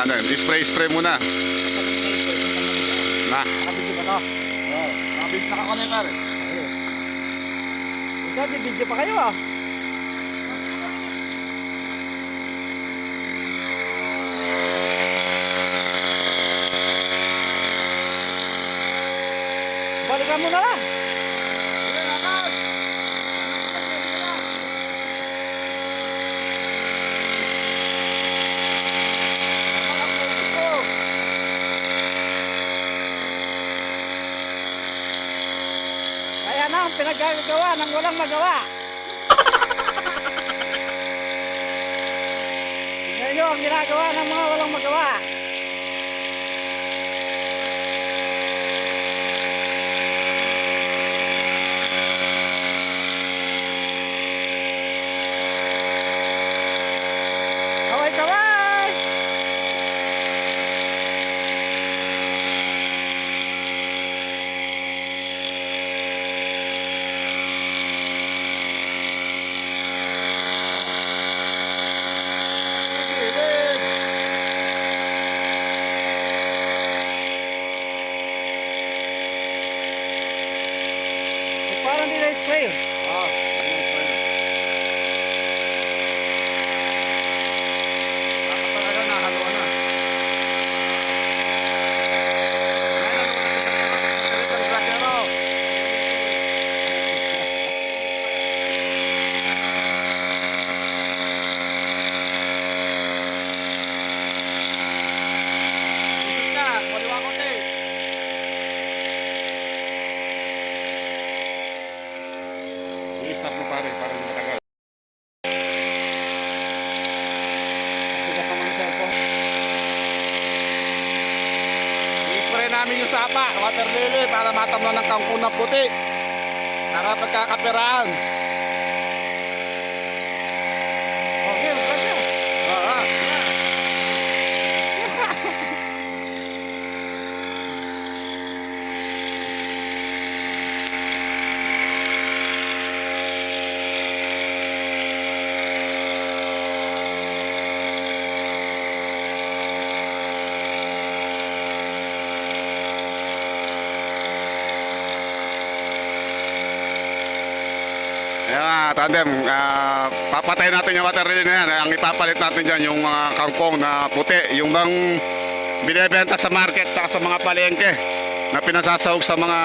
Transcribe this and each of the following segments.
tanda. Spray muna. Na. Nakabidyo ba ito? Oo. Naka-connect na rin. Ikaw, bibidyo pa kayo ah. Balikan mo na lang. Kaya na ang pinagagawa ng walang magawa. Tingnan nyo ang ginagawa ng mga walang magawa. Kaway-kaway! Parang nila spray. I-stop mo pare, para hindi matagal. Bigat naman ang cellphone. I-spray namin yung sapa, water lily, para matamnan ng kangkong na puti. Para pagkakapiraan. Okay, okay. Oo. Ayan nga, tandem, papatayin natin yung water lily na yan. Ang ipapalit natin dyan yung mga kangkong na puti. Yung bang binibenta sa market at sa mga palengke na pinasasahog sa mga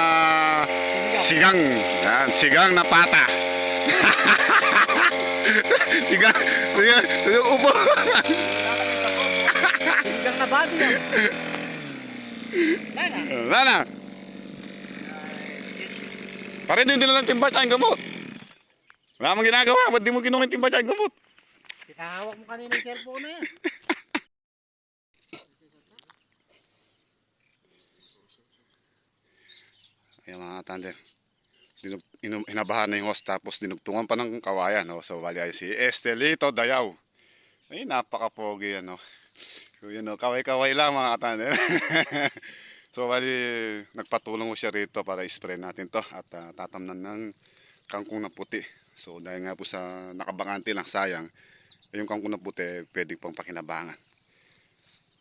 sigang. Yan, sigang na pata. sigang, yung upo. Bigang na body yan. Lana. Lana. Pare, hindi nila timba tayong gamot. Wala mong ginagawa, ba't di mo kinuha yung timba tayong gamot? Kinahawak mo kanina yung cellphone na yan. Ayan mga tandem. Hinabahan na yung host tapos dinugtungan pa ng kawayan. No? So bali ay si Estelito Dayaw. Ay napaka-pogi yan. No? So yun, no? Kaway-kaway lang mga tandem. So bali nagpatulong mo siya rito para i-spray natin to at tatamnan ng kangkong na puti. So dahil nga po sa nakabangante lang, sayang, yung kangkong na puti pwede pong pakinabangan.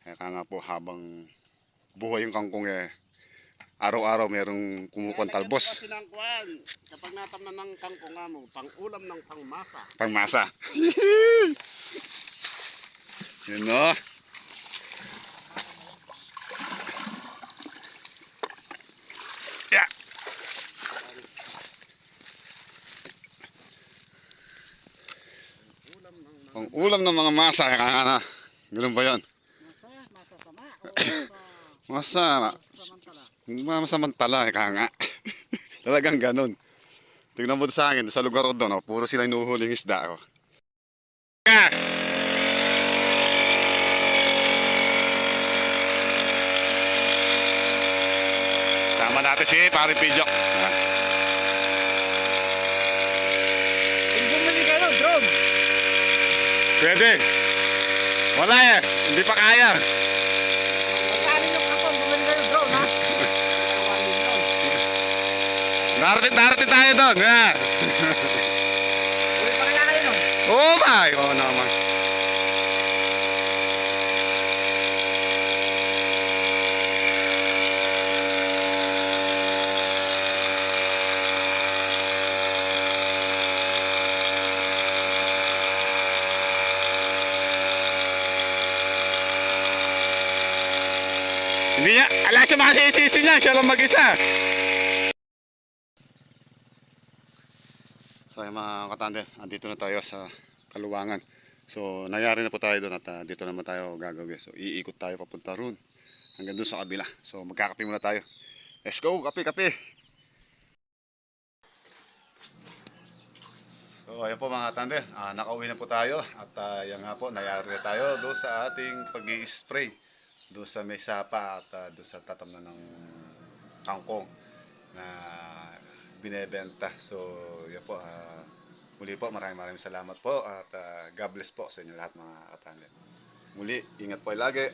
Kaya nga po habang buhay yung kangkong araw-araw merong kumukuha talbos. Kapag natamnan ng kangkong mo, pang-ulam ng pangmasa. Pangmasa. Yun no. Yeah. Pang-ulam ng mga masa. Kaya ganun ba yun? Masa sama. Masa. Samantala. Masamantala. Kaya nga. Talagang ganun. Tignan mo sa akin, sa lugar ko doon, puro sila inuhuling isda. Sama natin si Pare Pijok. Kung bumili kayo, drone. Pwede. Wala hindi pa kaya. Magkano yung kangkong, bumili kayo, drone ha? Darating tayo doon. Bumili pa kaya kayo nun? Oo ba? Oo naman. Hindi niya, ala siya makasisisi niya, siya lang mag-isa. So ay mga katanda, andito na tayo sa Kaluwangan. So nangyari na po tayo doon at dito naman tayo gagawin. So iikot tayo papunta roon hanggang doon sa kabila. So magkakape muna tayo. Let's go, kape, kape. So ayun po mga katanda, nakauwi na po tayo at yan nga po, nangyari na tayo doon sa ating pag-i-spray. Doon sa may sapa at doon sa tatamnan ng kangkong na binebenta. So, yan po. Muli po, maraming salamat po at God bless po sa inyo lahat mga katanda. Muli, ingat po lagi.